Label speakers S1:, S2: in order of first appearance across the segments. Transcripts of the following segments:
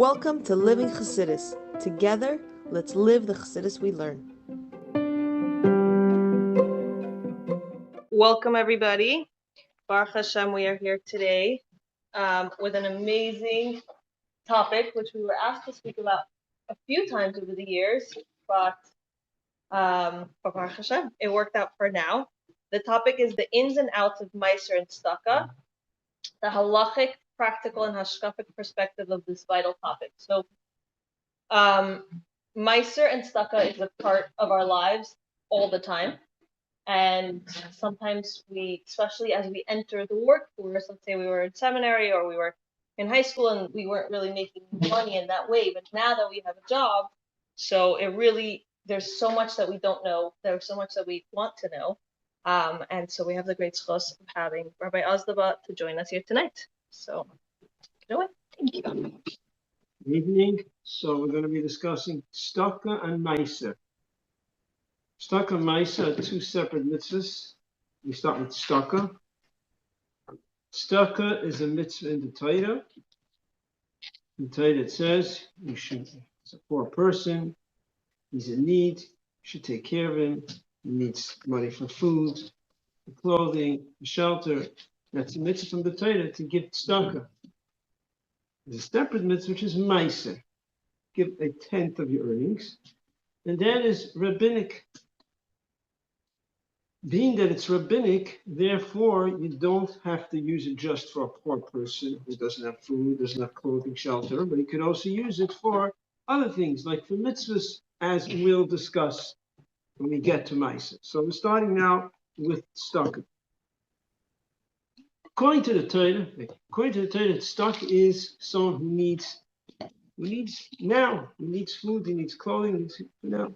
S1: Welcome to Living Chassidus. Together, let's live the Chassidus we learn. Welcome, everybody. Baruch Hashem, we are here today with an amazing topic, which we were asked to speak about a few times over the years, but Baruch Hashem, it worked out for now. The topic is the ins and outs of Maaser and Tzeddakah, the halachic, practical, and hashkafic perspective of this vital topic. So, Maaser and Tzeddakah is a part of our lives all the time. And sometimes we, especially as we enter the workforce, let's say we were in seminary or we were in high school and we weren't really making money in that way, but now that we have a job, so it really, there's so much that we don't know, there's so much that we want to know, and so we have the great zchus of having Rabbi Osdoba to join us here tonight. So, get away. Thank you.
S2: Good evening. So we're going to be discussing Tzeddakah and Maaser. Tzeddakah and Maaser are two separate mitzvahs. We start with Tzeddakah. Tzeddakah is a mitzvah in the Torah. In the Torah it says you should, it's a poor person, he's in need, you should take care of him, he needs money for food, for clothing, for shelter. That's a mitzvah from the Torah to give tzedakah. There's a separate mitzvah which is Maaser. Give a tenth of your earnings. And that is rabbinic. Being that it's rabbinic, therefore you don't have to use it just for a poor person who doesn't have food, doesn't have clothing, shelter, but you can also use it for other things, like for mitzvahs, as we'll discuss when we get to Maaser. So we're starting now with tzedakah. According to the Torah, tzedakah is someone who needs now. He needs food, he needs clothing, he needs food now.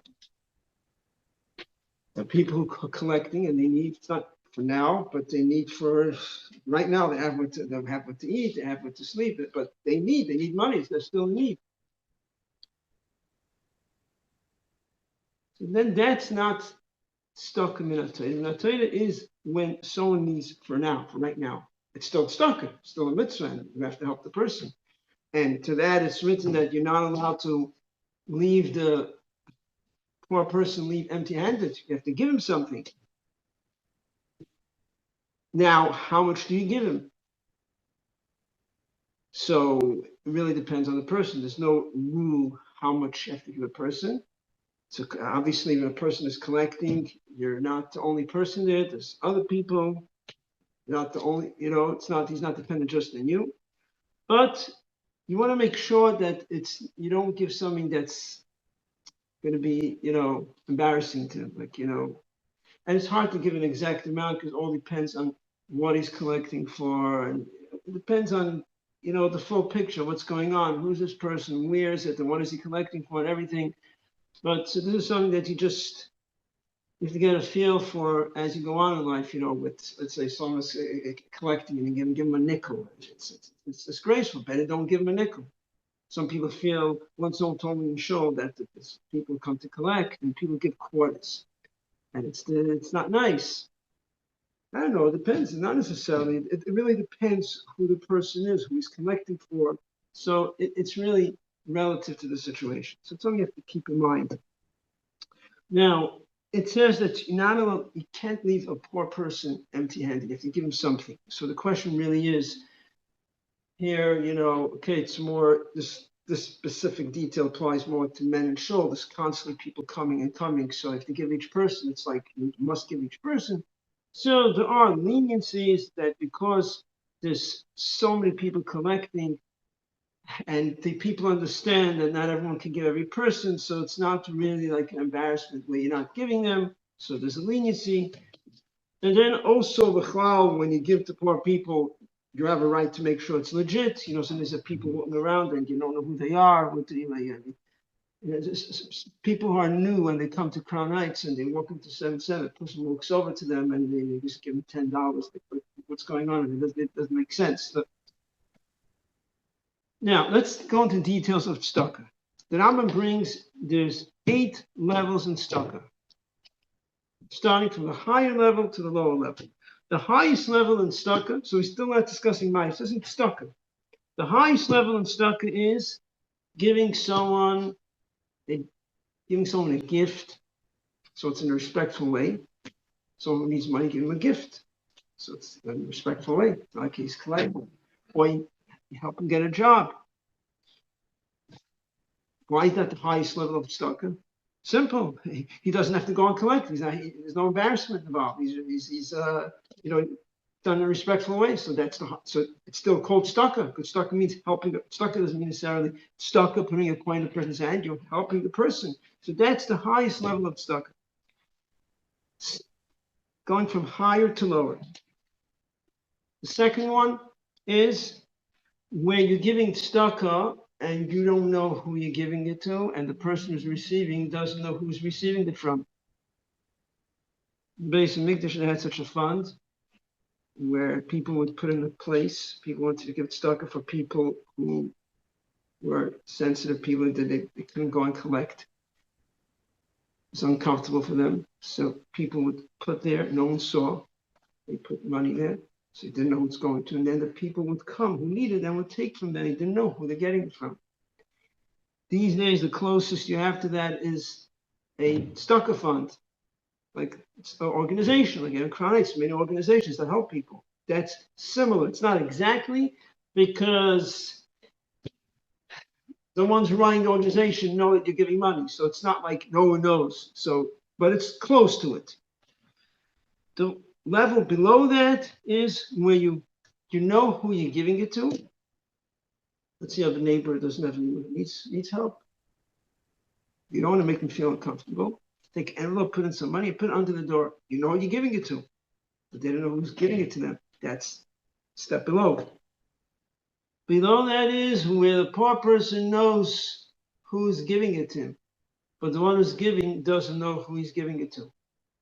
S2: The people who are collecting and they need, it's not for now, but they need for right now. They have what to eat, they have what to sleep, but they need money. So they're still in need. So then that's not tzedakah min Torah. Min Torah is when someone needs for now, for right now. It's still tzedakah, still a mitzvah, and you have to help the person. And to that, it's written that you're not allowed to leave the poor person empty-handed. You have to give him something. Now, how much do you give him? So it really depends on the person. There's no rule how much you have to give a person. So obviously, when a person is collecting, you're not the only person there. There's other people. You're not the only, he's not dependent just on you. But you want to make sure that you don't give something that's going to be, embarrassing to him, and it's hard to give an exact amount because it all depends on what he's collecting for, and it depends on, the full picture, what's going on, who's this person, where is it, and what is he collecting for, and everything. But so this is something that you have to get a feel for as you go on in life, with, let's say, someone's collecting and you give him a nickel. It's disgraceful. Better don't give him a nickel. Some people feel, once someone told me in show that people come to collect and people give quarters. And it's not nice. I don't know, it depends. Not necessarily. It really depends who the person is, who he's collecting for. So it's really relative to the situation. So it's something you have to keep in mind. Now, it says that you can't leave a poor person empty-handed. You have to give him something. So the question really is, here, okay, it's more, this specific detail applies more to men and shul. There's constantly people coming and coming. So if you give each person, it's like you must give each person. So there are leniencies that because there's so many people collecting and the people understand that not everyone can give every person. So it's not really like an embarrassment where you're not giving them. So there's a leniency. And then also the chalal, when you give to poor people, you have a right to make sure it's legit. Sometimes there are people walking around and you don't know who they are. People who are new when they come to Crown Heights and they walk into 7-7, a person walks over to them and they just give them $10. What's going on? And it doesn't make sense. So, now, let's go into details of tzedakah. The Rambam brings, there's 8 levels in tzedakah, starting from the higher level to the lower level. The highest level in tzedakah, so we're still not discussing Maaser, this isn't tzedakah. The highest level in tzedakah is giving someone a gift, so it's in a respectful way. Someone who needs money, give him a gift. So it's in a respectful way, like he's collecting. Or you help him get a job. Why is that the highest level of tzedakah? Simple. He doesn't have to go and collect. There's no embarrassment involved. He's done in a respectful way. So so it's still called tzedakah. Because tzedakah means helping. Tzedakah doesn't mean necessarily tzedakah putting a coin in a person's hand. You're helping the person. So that's the highest level of tzedakah. Going from higher to lower. The second one is when you're giving tzedakah and you don't know who you're giving it to, and the person who's receiving doesn't know who's receiving it from. Beis Hamikdash had such a fund where people would put in a place, people wanted to give tzedakah for people who were sensitive people that they couldn't go and collect. It's uncomfortable for them. So people would put there, no one saw. They put money there, so they didn't know who it's going to. And then the people would come who needed and would take from them. They didn't know who they're getting it from. These days, the closest you have to that is a tzedakah fund, like it's an organization, like in Crown Heights, many organizations that help people. That's similar. It's not exactly because the ones running the organization know that you're giving money. So it's not like no one knows. So, but it's close to it. The level below that is where you know who you're giving it to. Let's say you have a neighbor who doesn't have anyone who needs help. You don't want to make them feel uncomfortable. Take an envelope, put in some money, put it under the door. You know what you're giving it to, but they don't know who's giving it to them. That's a step below. Below that is where the poor person knows who's giving it to him, but the one who's giving doesn't know who he's giving it to.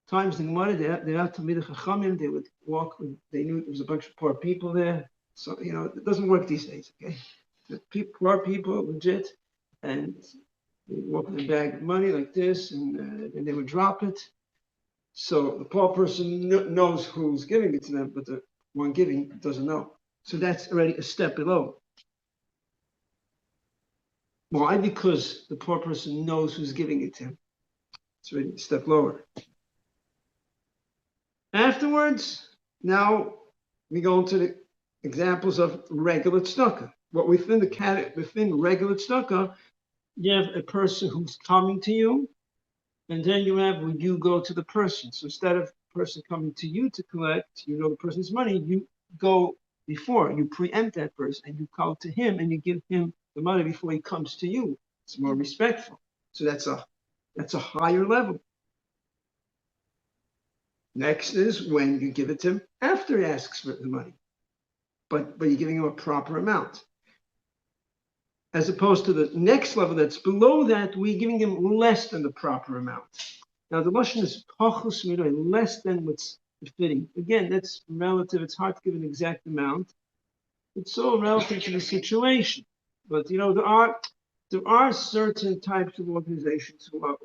S2: Times the Gemara, they had to meet the Chachamim. They would walk. They knew there was a bunch of poor people there. So it doesn't work these days. Okay, poor people, legit, and they walk with a bag of money like this, and they would drop it. So the poor person knows who's giving it to them, but the one giving doesn't know. So that's already a step below. Why? Because the poor person knows who's giving it to him. It's already a step lower. Afterwards, now we go into the examples of regular tzedakah. What within regular tzedakah, you have a person who's coming to you, and then you have when you go to the person. So instead of the person coming to you to collect, the person's money, you go before, you preempt that person, and you call to him, and you give him the money before he comes to you. It's more respectful. So that's a higher level. Next is when you give it to him after he asks for the money, but you're giving him a proper amount. As opposed to the next level that's below that, we're giving him less than the proper amount. Now the lashon is pachus midoi, less than what's befitting. Again, that's relative. It's hard to give an exact amount. It's all relative to the situation. But there are certain types of organizations who are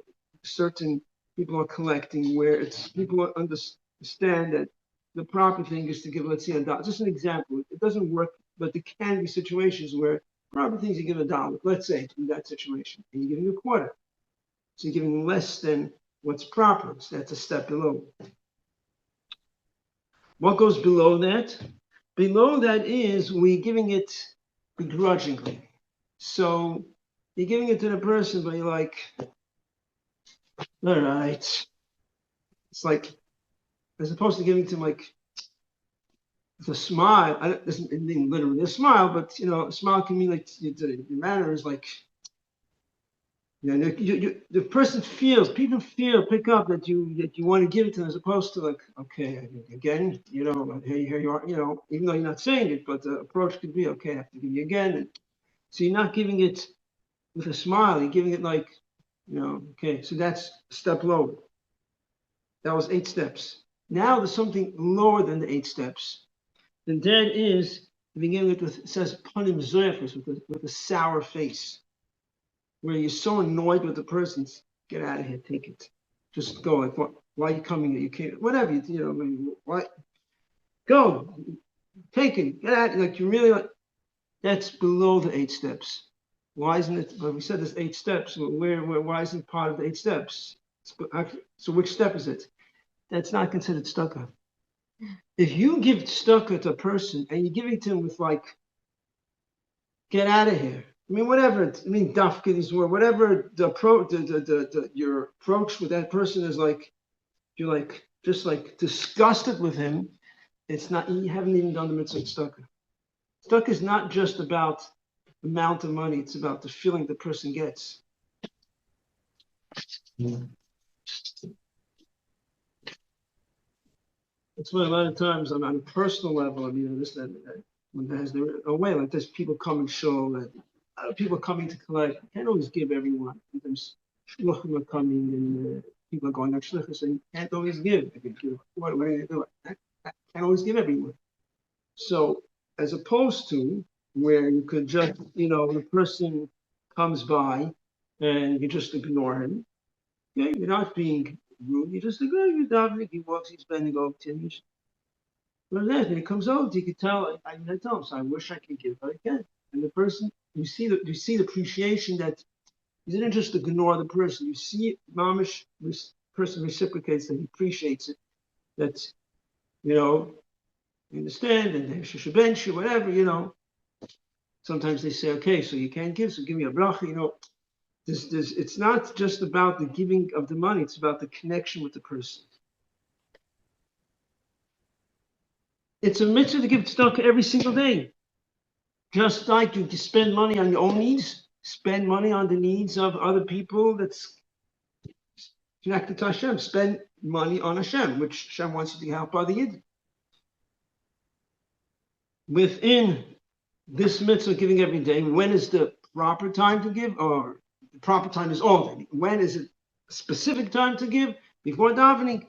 S2: certain people are collecting where people understand that the proper thing is to give, let's say, $1. Just an example. It doesn't work, but there can be situations where proper things you give $1. Let's say in that situation, and you're giving a quarter. So you're giving less than what's proper. So that's a step below. What goes below that? Below that is we're giving it begrudgingly. So you're giving it to the person, but you're like, all right. It's like, as opposed to giving to him like with a smile. It doesn't mean literally a smile, but a smile can mean like your manner is like, the person pick up that you want to give it to them, as opposed to like, okay, again, here you are, even though you're not saying it, but the approach could be, okay, I have to give you again. And so you're not giving it with a smile, you're giving it like, okay, so that's a step lower. That was 8 steps. Now there's something lower than the 8 steps. And that is the beginning with it says panim zoefes, with a sour face, where you're so annoyed with the person. Get out of here, take it, just go. Like, why are you coming here? You can't, whatever. Why? Go, take it, get out. Like you really like. That's below the 8 steps. Why isn't it? But we said there's 8 steps. Why isn't it part of the 8 steps? So which step is it? That's not considered tzedakah. If you give tzedakah to a person and you give it to him with like, get out of here. I mean, whatever. Dafka is whatever your approach with that person is like. You're like just like disgusted with him. It's not. You haven't even done the mitzvah tzedakah. Tzedakah is not just about the amount of money. It's about the feeling the person gets. That's why a lot of times on a personal level, I mean, when there's a way like this, people come and show that people coming to collect. You can't always give everyone. There's shluchim are coming and people are going on shluchim, and you can't always give. What are you doing? I can't always give everyone. So as opposed to where you could just, the person comes by and you just ignore him. Okay, you're not being rude. You just ignore him. He walks, he's bending over to you. But then he comes out, you can tell. I tell him, so I wish I could give, but I can't. And the person, you see the appreciation that he didn't just ignore the person. You see, mamish, this person reciprocates that he appreciates it. That you understand, and they should bench you, whatever. Sometimes they say, okay, so you can't give, so give me a bracha. It's not just about the giving of the money; it's about the connection with the person. It's a mitzvah to give tzedakah every single day. Just like you spend money on your own needs, spend money on the needs of other people that's connected to Hashem. Spend money on Hashem, which Hashem wants you to help other Yid. Within this mitzvah giving every day, when is the proper time to give? Or the proper time is all day. When is it a specific time to give? Before davening.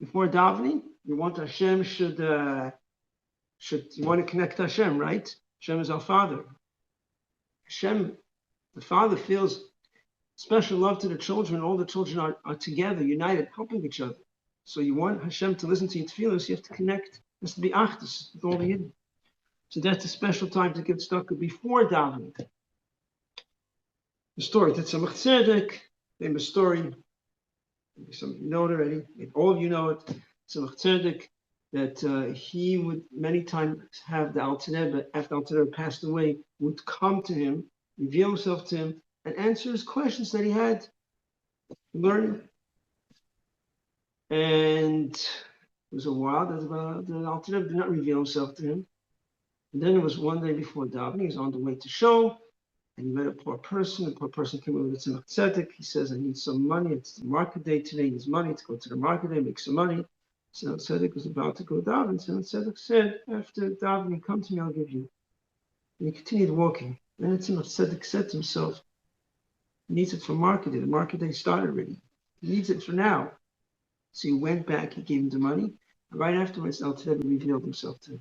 S2: Before davening, you want Hashem should you want to connect to Hashem, right? Hashem is our Father. Hashem, the Father, feels special love to the children. All the children are together, united, helping each other. So you want Hashem to listen to your tefillos, you have to connect. It has to be achdus with all the Yidden. So that's a special time to give tzedakah before davening. The story, Tzemach Tzedek, famous story. Maybe some of you know it already. Maybe all of you know it. Tzemach Tzedek, that he would many times have the Alter Rebbe, after Alter Rebbe passed away, would come to him, reveal himself to him, and answer his questions that he had learning. And it was a while that the Alter Rebbe did not reveal himself to him. And then it was one day before davening, he was on the way to show, and he met a poor person. The poor person came over to Tzemach Tzedek. He says, I need some money. It's the market day today. He needs money to go to the market day, make some money. Tzemach Tzedek was about to go daven. Tzemach Tzedek said, after davening, come to me, I'll give you. And he continued walking. And then Tzemach Tzedek said to himself, he needs it for market day. The market day started already. He needs it for now. So he went back, he gave him the money. And right afterwards, Alter Rebbe revealed himself to him.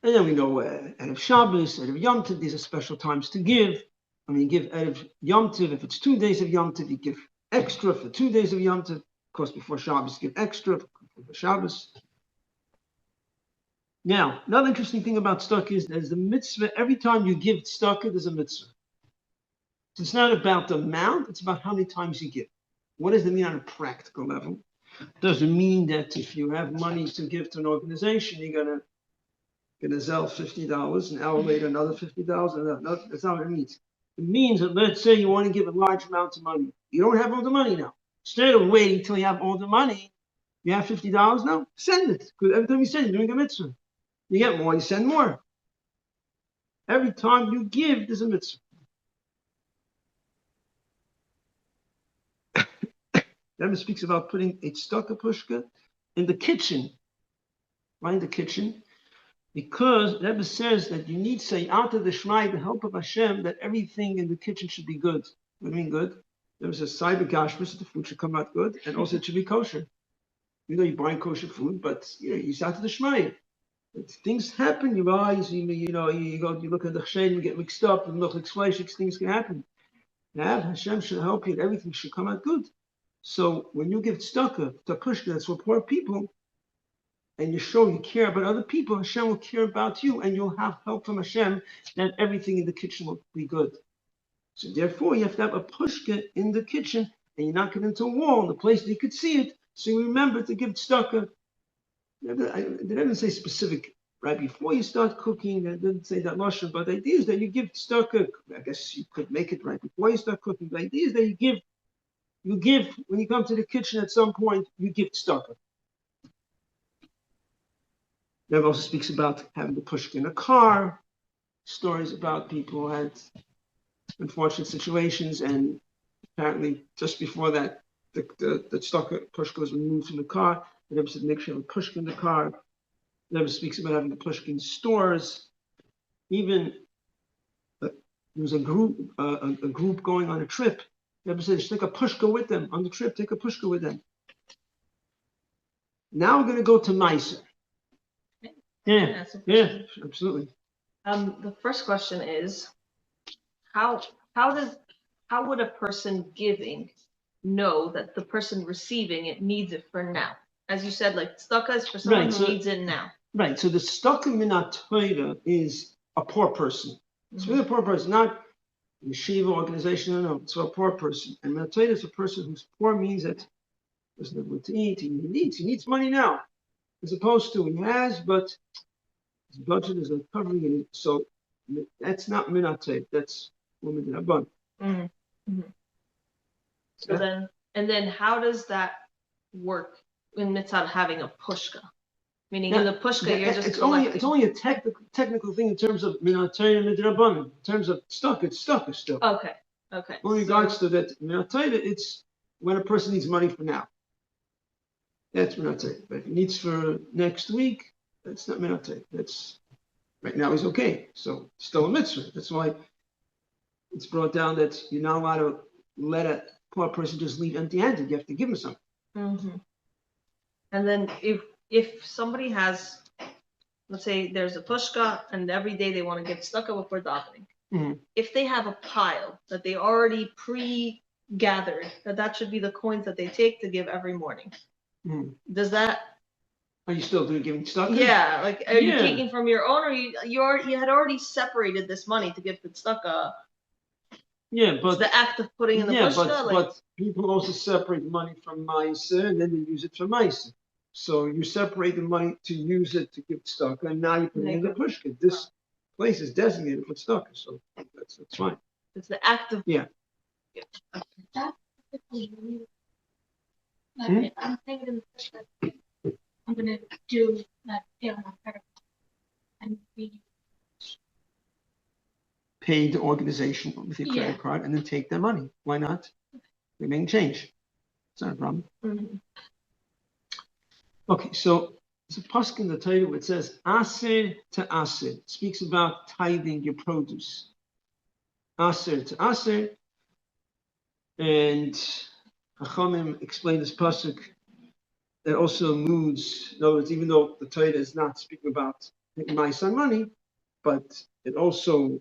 S2: And then we know Erev Shabbos, Erev Yom Tov, these are special times to give. I mean, give Erev Yom Tov, if it's 2 days of Yom Tov, you give extra for 2 days of Yom Tov. Of course, before Shabbos, give extra for Shabbos. Now, another interesting thing about tzedakah is there's a mitzvah. Every time you give tzedakah, there's a mitzvah. So it's not about the amount, it's about how many times you give. What does it mean on a practical level? Does it mean that if you have money to give to an organization, you're gonna sell $50, an hour later another $50? No, that's not what it means. It means that, let's say you want to give a large amount of money. You don't have all the money now. Instead of waiting till you have all the money, you have $50 now, send it. Because every time you send, you're doing a mitzvah. You get more, you send more. Every time you give, there's a mitzvah. Rebbe speaks about putting a tzedakah pushka in the kitchen. Why in the kitchen? Because Rebbe says that you need Seyata D'Shmai, the help of Hashem, that everything in the kitchen should be good. What do you mean good? Rebbe says Cyber Gashmus, the food should come out good, and also it should be kosher. You know, you're buying kosher food, but you Seyata D'Shmai. Things happen, you rise, you look at the chayim, you get mixed up, and look like fleishiks, things can happen. Now, Hashem should help you, and everything should come out good. So when you give tzedakah, takushka, that's for poor people, and you show you care about other people, Hashem will care about you, and you'll have help from Hashem that everything in the kitchen will be good. So therefore, you have to have a pushka in the kitchen, and you knock it into a wall, in the place that you could see it, so you remember to give tzedakah. They didn't say specific right before you start cooking. They didn't say that lashon, but the idea is that you give tzedakah. I guess you could make it right before you start cooking. The idea is that you give when you come to the kitchen at some point, you give tzedakah. Rabbi also speaks about having the pushka in a car, stories about people who had unfortunate situations, and apparently just before that, the tzedakah pushka was removed from the car. The Rebbe said, make sure you have a pushka in the car. The Rebbe speaks about having a pushka in stores. Even there was a group going on a trip. The Rebbe said, you should take a pushka with them on the trip. Take a pushka with them. Now we're going to go to Maaser. Yeah, absolutely.
S1: The first question is, how would a person giving know that the person receiving it needs it for now? As you said, like tzedakah is for someone who needs it now.
S2: Right. So the tzedakah minat Torah is a poor person. It's really a poor person, not a yeshiva organization. No, it's a poor person. And minat Torah is a person who's poor, means that he doesn't have what to eat. He needs money now, as opposed to he has, but his budget is not covering it. So that's not minat Torah. That's woman in a bun.
S1: So then how does that work in mitzvah having a pushka? Meaning in the pushka, you're just collecting.
S2: It's only a technical thing in terms of minat Torah and midrabanan. In terms of tzedakah, it's tzedakah still.
S1: Okay.
S2: In regards to that minat Torah, it's when a person needs money for now. That's minat Torah. But if he needs for next week, that's not minat Torah. That's right now he's okay. So it's still a mitzvah. That's why it's brought down that you're not allowed to let a poor person just leave empty-handed. You have to give him something.
S1: And then if somebody has, let's say there's a pushka and every day they want to get tzedakah before davening. If they have a pile that they already pre-gathered, that should be the coins that they take to give every morning. Does that?
S2: Are you still giving tzedakah?
S1: Yeah, like are you taking from your own, or you had already separated this money to give the tzedakah?
S2: Yeah, but
S1: it's the act of putting in the pushka.
S2: But people also separate money from Maaser and then they use it for Maaser. So you separate the money to use it to give tzedakah, and now you put it in the pushka. This place is designated for tzedakah, so that's fine.
S1: It's the act of
S3: I'm thinking in the pushka. I'm gonna do that on my credit card and be
S2: pay the organization with your credit card and then take their money. Why not? Remain change. It's not a problem. Okay, so there's a pasuk in the Torah where it says Aser to Aser. It speaks about tithing your produce. Aser to Aser. And Chachamim explained this pasuk that also alludes, in other words, even though the Torah is not speaking about Maaser money, but it also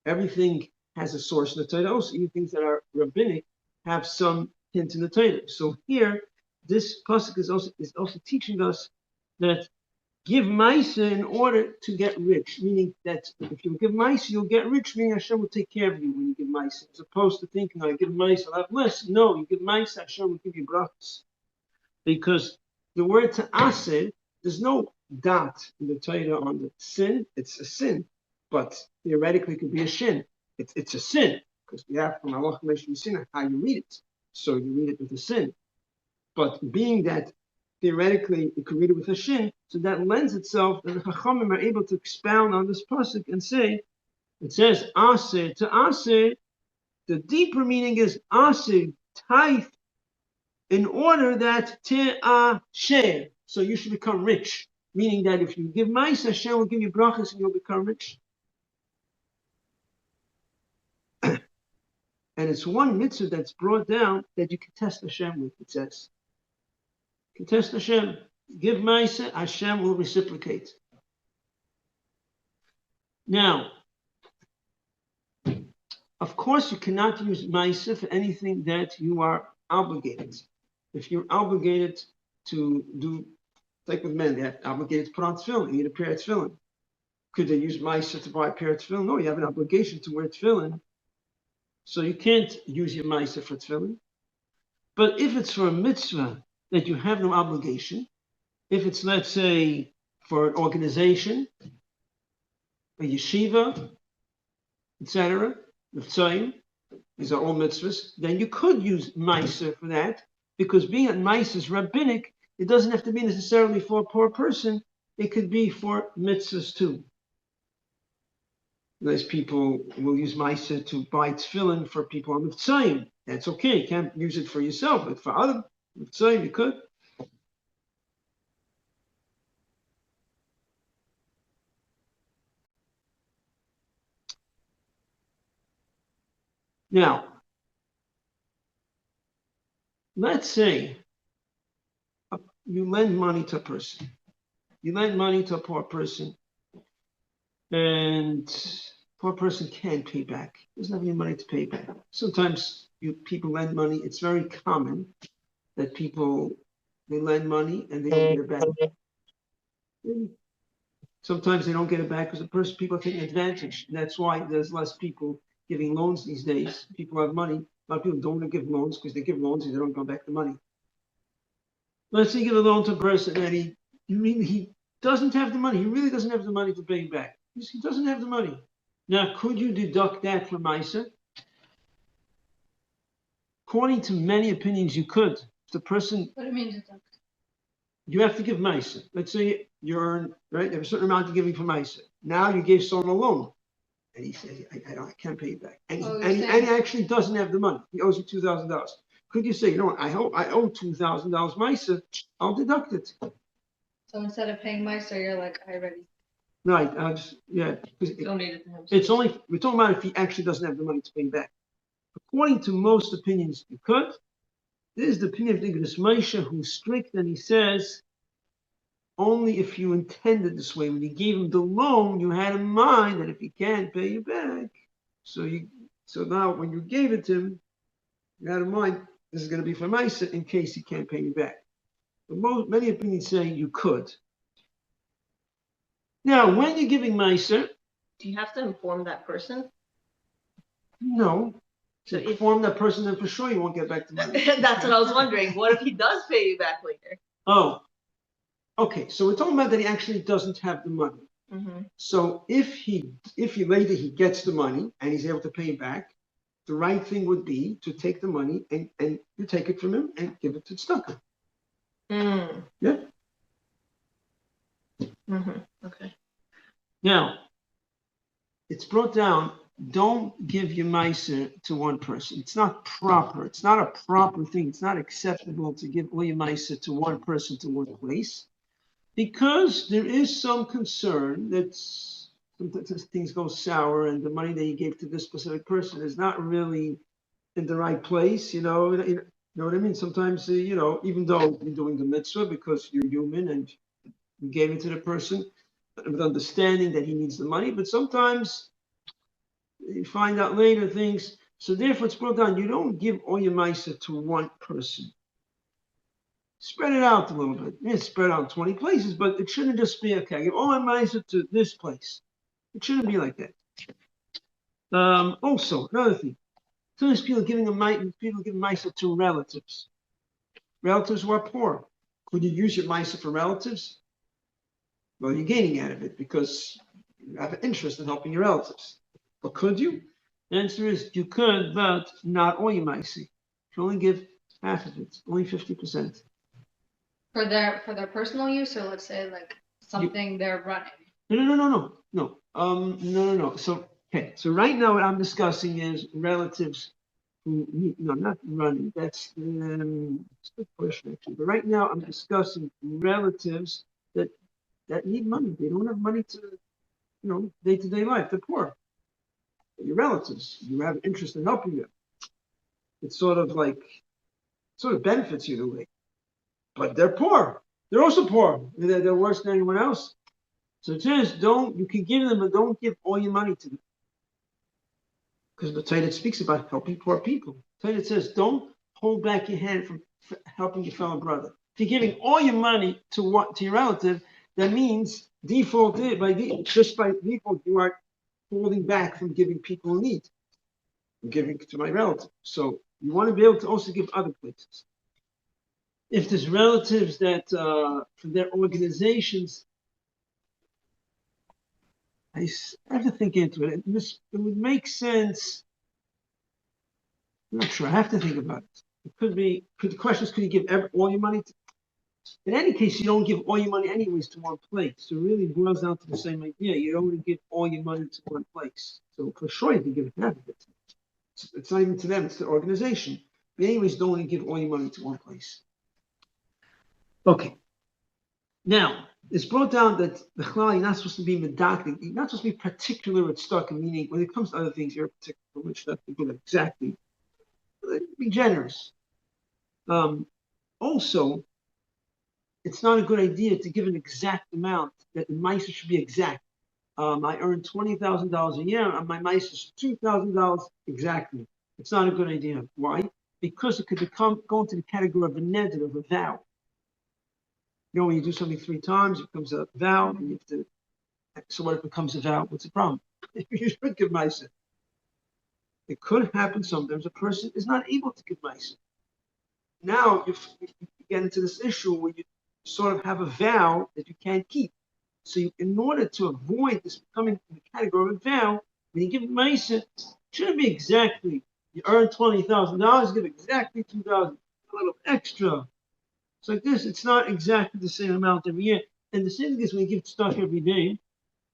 S2: everything has a source in the Torah. Also, even things that are rabbinic have some hint in the Torah. So here, this pasuk is also teaching us that give Maaser in order to get rich. Meaning that if you give Maaser, you'll get rich. Meaning Hashem will take care of you when you give Maaser, as opposed to thinking, I give Maaser, I'll have less. No, you give Maaser, Hashem will give you brachos. Because the word to aser, there's no dot in the Torah on the sin. It's a sin. But theoretically, it could be a shin. It's a sin because we have from Allah sin how you read it. So you read it with a sin. But being that theoretically you could read it with a shin, so that lends itself that the Chachamim are able to expound on this pasuk and say, it says aser to aser. The deeper meaning is aser, tithe, in order that te'asher, so you should become rich. Meaning that if you give Maaser, Hashem will give you brachas and you'll become rich. And it's one mitzvah that's brought down that you can test Hashem with, it says. You can test Hashem. Give Maaser, Hashem will reciprocate. Now, of course, you cannot use Maaser for anything that you are obligated. If you're obligated to do Like with men, they're obligated to put on tefillin. You need a pair of tefillin. Could they use Maaser to buy a pair of tefillin? No, you have an obligation to wear tefillin. So you can't use your Maaser for tefillin. But if it's for a mitzvah that you have no obligation, if it's, let's say, for an organization, a yeshiva, etc., the tzayim, these are all mitzvahs, then you could use Maaser for that, because being at Maaser is rabbinic, it doesn't have to be necessarily for a poor person, it could be for mitzvahs too. Those people will use Maaser to buy tefillin for people on the tzayim. That's okay, you can't use it for yourself, but for other tzayim you could. Now, let's say you lend money to a person. You lend money to a poor person, and poor person can't pay back. Doesn't have any money to pay back. Sometimes people lend money. It's very common that they lend money and they don't get it back. Sometimes they don't get it back because people are taking advantage. And that's why there's less people giving loans these days. People have money. A lot of people don't want to give loans because they give loans and they don't come back the money. Let's say you give a loan to a person and he doesn't have the money. He really doesn't have the money to pay back. He doesn't have the money. Now, could you deduct that from Maaser? According to many opinions, you could. If the person,
S3: What do you mean deduct?
S2: you have to give Maaser. Let's say you earn, right? You have a certain amount to give for Maaser. Now you gave someone a loan, and he says, I can't pay it back. And he actually doesn't have the money. He owes you $2,000. Could you say, you know what, I owe $2,000 Maaser, I'll deduct it.
S3: So instead of paying Maaser, you're like, I already.
S2: Right, yeah.
S1: Donated to him.
S2: It's only, we're talking about if he actually doesn't have the money to pay back. According to most opinions, you could. This is the opinion of the Moshe, who's strict, and he says, only if you intended this way. When you gave him the loan, you had in mind that if he can't pay you back, so now when you gave it to him, you had in mind this is going to be for Maaser in case he can't pay you back. But many opinions say you could. Now, when you're giving Maaser,
S1: Do you have to inform that person?
S2: no.
S1: So
S2: To inform that person, then for sure you won't get back the money.
S1: That's what I was wondering. What if he does pay you back later?
S2: Oh, okay. So we're talking about that he actually doesn't have the money.
S1: Mm-hmm.
S2: So if later he gets the money and he's able to pay it back, the right thing would be to take the money and you take it from him and give it to Tzeddakah.
S1: Mm.
S2: Yeah.
S1: Mm-hmm. Okay.
S2: Now, it's brought down, don't give your Maaser to one person. It's not proper. It's not a proper thing. It's not acceptable to give all your Maaser to one person to one place, because there is some concern that sometimes things go sour and the money that you gave to this specific person is not really in the right place. You know what I mean? Sometimes, even though you're doing the mitzvah because you're human and you gave it to the person with understanding that he needs the money, but sometimes you find out later things. So therefore, it's brought down. You don't give all your Maaser to one person. Spread it out a little bit. Yeah, spread out 20 places, but it shouldn't just be, okay, I give all my Maaser to this place. It shouldn't be like that. Also, another thing. Sometimes people giving Maaser to relatives. Relatives who are poor. Could you use your Maaser for relatives? Well, you're gaining out of it because you have an interest in helping your relatives. But could you? The answer is you could, but not all your Maaser. You can only give half of it, only 50%.
S3: For their personal use, or let's say like something they're running.
S2: No. So right now what I'm discussing is relatives who need, no, not running. That's a good question actually. But right now I'm discussing relatives that need money. They don't have money to, day-to-day life. They're poor. Your relatives, you have an interest in helping them. It's sort of benefits you in a way. But they're poor. They're also poor. They're worse than anyone else. So it says, you can give them, but don't give all your money to them. Because the Torah speaks about helping poor people. The Torah says, don't hold back your hand from helping your fellow brother. If you're giving all your money to your relative, that means just by default, you are holding back from giving people in need, from giving to my relative. So you want to be able to also give other places. If there's relatives that for their organizations, I have to think into it. It would make sense. I'm not sure. I have to think about it. It could be. The question is, could you give all your money? In any case, you don't give all your money anyways to one place. So it really boils down to the same idea. You don't want to give all your money to one place. So for sure, you can give half of it. It's not even to them; it's the organization. But anyways, don't want to give all your money to one place. Okay. Now, it's brought down that the chalal, you're not supposed to be medactic. You're not supposed to be particular with tzedakah, meaning when it comes to other things, you're particular with tzedakah, exactly. Be generous. Also, it's not a good idea to give an exact amount, that the Maaser should be exact. I earn $20,000 a year, and my Maaser is $2,000 exactly. It's not a good idea. Why? Because it could go into the category of a neder, of a vow. You know, when you do something 3 times, it becomes a vow, and you have to. So what if it becomes a vow? What's the problem? You should give Maaser. It could happen sometimes a person is not able to give Maaser. Now you get into this issue where you sort of have a vow that you can't keep. So in order to avoid this becoming the category of a vow, when you give Maaser, it shouldn't be exactly, you earn $20,000, give exactly $2,000, a little extra. It's like this, it's not exactly the same amount every year. And the same thing is when you give tzedakah every day,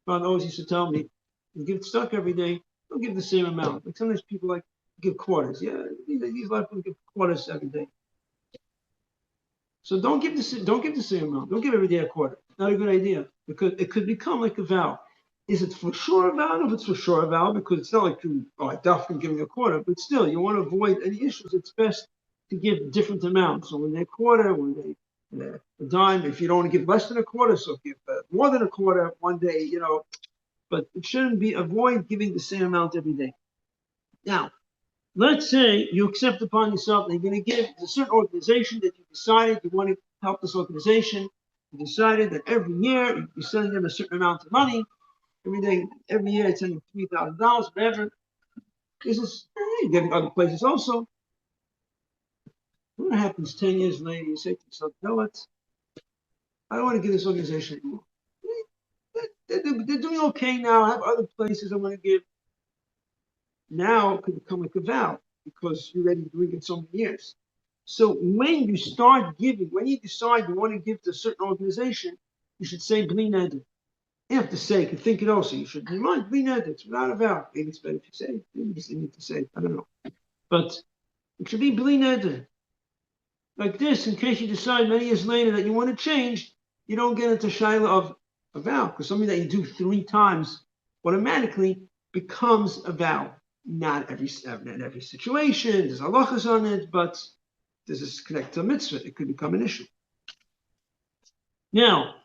S2: Father always used to tell me, you give tzedakah every day, don't give the same amount. Like sometimes people like give quarters. Yeah, these lot of people give quarters every day. So don't give the same amount. Don't give every day a quarter. Not a good idea because it could become like a vow. Is it for sure a vow? No, if it's for sure a vow, because it's not like I definitely giving a quarter, but still you want to avoid any issues. It's best to give different amounts. So when they quarter, when they a dime, if you don't want to give less than a quarter, so give more than a quarter one day, but it shouldn't be, avoid giving the same amount every day. Now, let's say you accept upon yourself that you're going to give a certain organization that you decided you want to help this organization. You decided that every year you're sending them a certain amount of money. Every year it's sending $3,000, whatever. This is, you're getting other places also. What happens 10 years later? You say to yourself, you know what? I don't want to give this organization anymore. They're doing okay now. I have other places I want to give. Now it could become like a vow because you're already doing it so many years. So when you start giving, when you decide you want to give to a certain organization, you should say bli neder. You have to say, you can think it also. You should remind bli neder. It's without a vow. Maybe it's better if you say it. Maybe you just need to say it. I don't know. But it should be bli neder. Like this, in case you decide many years later that you want to change, you don't get into shaila of a vow, because something that you do 3 times automatically becomes a vow. Not every situation, there's halachas on it, but this is connected to a mitzvah. It could become an issue. Now,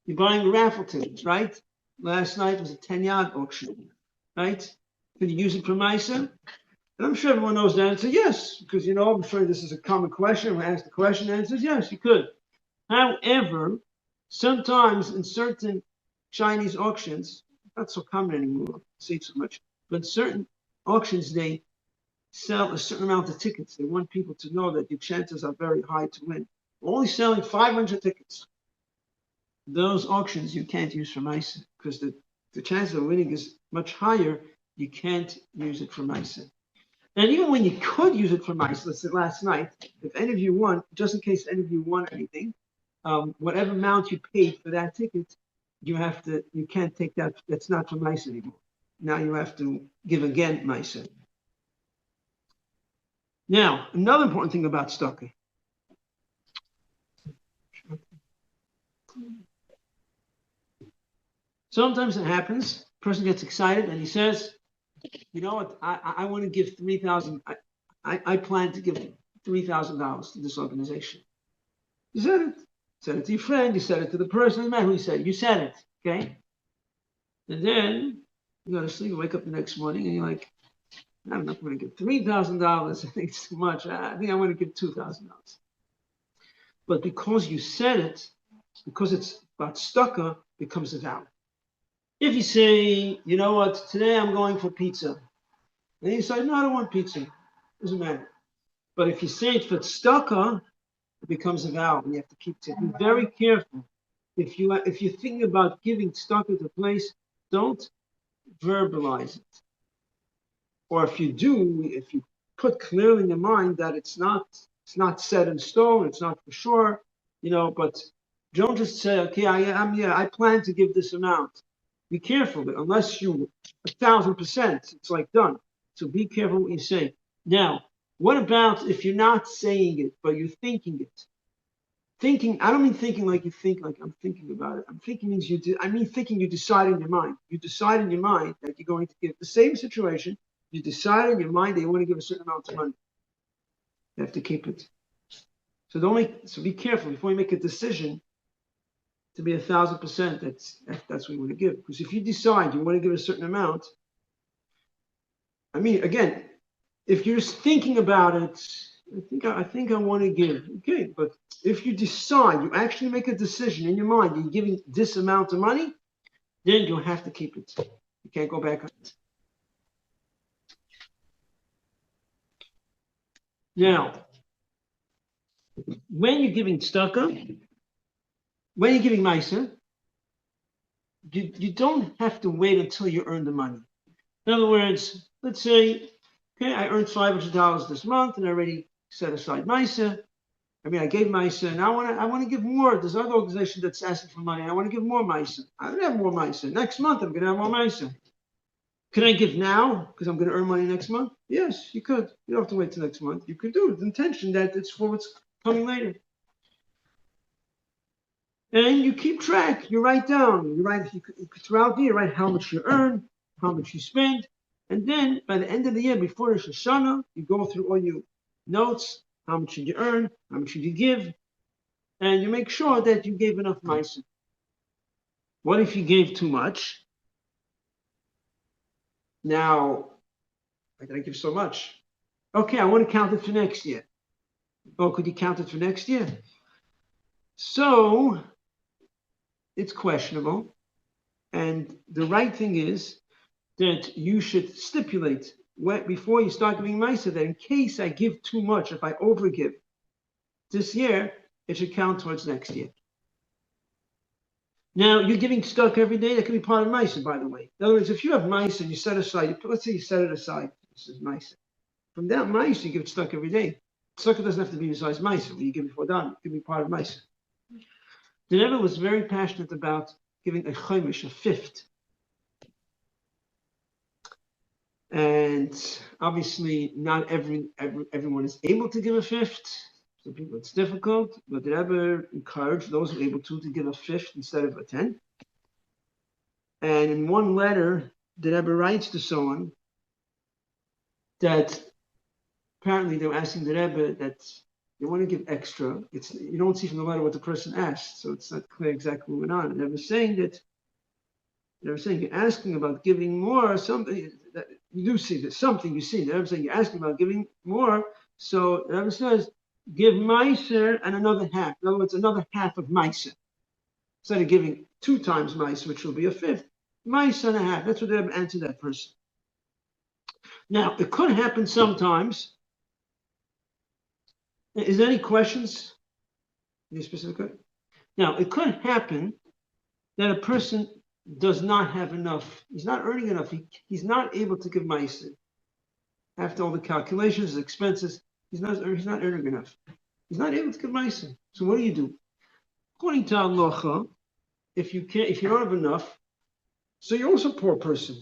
S2: you're buying raffle tickets, right? Last night was a 10-yard auction, right? Can you use it for Maaser? And I'm sure everyone knows the answer, yes, because, I'm sure this is a common question. When I ask the question, the answer is yes, you could. However, sometimes in certain Chinese auctions, not so common anymore, I see it so much, but certain auctions, they sell a certain amount of tickets. They want people to know that your chances are very high to win. We're only selling 500 tickets. Those auctions you can't use for Maaser because the chance of winning is much higher. You can't use it for Maaser. And even when you could use it for Maaser, let's say last night, if any of you won, just in case any of you won anything, whatever amount you paid for that ticket, you can't take that. That's not for Maaser anymore. Now you have to give again Maaser. Now, another important thing about tzedakah. Sometimes it happens, a person gets excited and he says, you know what, I want to give $3,000. I plan to give $3,000 to this organization. You said it. You said it to your friend. You said it to the person. Man, who you said it? You said it. Okay. And then you go to sleep. You wake up the next morning and you're like, I'm not going to give $3,000. I think it's too much. I think I want to give $2,000. but because you said it, because it's about tzedakah, it becomes a vow. If you say, you know what, today I'm going for pizza, and you decide, no, I don't want pizza, doesn't matter. But if you say it for tzedakah, it becomes a vow, and you have to keep it. Be very careful. If you're thinking about giving tzedakah to a place, don't verbalize it. Or if you do, if you put clearly in your mind that it's not set in stone, it's not for sure, but don't just say, okay, I plan to give this amount. Be careful, unless you 1,000%, it's like done. So be careful what you say. Now, what about if you're not saying it, but you're thinking it? Thinking, I don't mean thinking like you think like I'm thinking about it. I'm thinking means I mean thinking you decide in your mind. You decide in your mind that you're going to give the same situation. You decide in your mind that you want to give a certain amount of money. You have to keep it. So be careful before you make a decision to be 1,000%. That's what you want to give. Because if you decide you want to give a certain amount, I mean, again, if you're just thinking about it, I think I want to give. Okay, but if you decide, you actually make a decision in your mind, you're giving this amount of money, then you'll have to keep it. You can't go back on it. Now, when you're giving tzedakah, when you're giving Maaser, you don't have to wait until you earn the money. In other words, let's say, okay, I earned $500 this month and I already set aside Maaser. I gave Maaser, and I want to give more. There's another organization that's asking for money. I want to give more Maaser. I don't have more Maaser. Next month, I'm going to have more Maaser. Can I give now because I'm going to earn money next month? Yes, you could. You don't have to wait till next month. You could do it with the intention that it's for what's coming later. And you keep track. You write down. Throughout the year, write how much you earn, how much you spend. And then by the end of the year, before Rosh Hashanah, you go through all your notes. How much should you earn? How much should you give? And you make sure that you gave enough Maaser. What if you gave too much? Now, why did I give so much? Okay, I want to count it for next year. Oh, could you count it for next year? So, it's questionable. And the right thing is that you should stipulate before you start giving Maaser that in case I give too much, if I overgive this year, it should count towards next year. Now, you're giving tzedakah every day. That can be part of Maaser, by the way. In other words, if you have Maaser and you set aside, let's say you set it aside. This is Maaser. From that Maaser, you give tzedakah every day. Tzedakah doesn't have to be besides Maaser. When you give before dawn, it can be part of Maaser. The Rebbe was very passionate about giving a chomish, a fifth. And obviously, not everyone is able to give a fifth. Some people it's difficult, but the Rebbe encouraged those who are able to give a fifth instead of a 10. And in one letter, the Rebbe writes to someone that apparently they were asking the Rebbe that they want to give extra. You don't see from the letter what the person asked, so it's not clear exactly what went on. And the Rebbe was saying that you're asking about giving more or something. That you do see there's something you see. The Rebbe saying you're asking about giving more. So the Rebbe says, give Maaser and another half. In other words, another half of Maaser. Instead of giving 2 times Maaser, which will be a fifth, Maaser and a half. That's what the Rebbe answered that person. Now, it could happen sometimes. Is there any questions? Any specific? Now, it could happen that a person does not have enough. He's not earning enough. He's not able to give Maaser. After all the calculations, his expenses, he's not earning enough. He's not able to give Maaser. So what do? According to halacha, if you don't have enough, so you're also a poor person.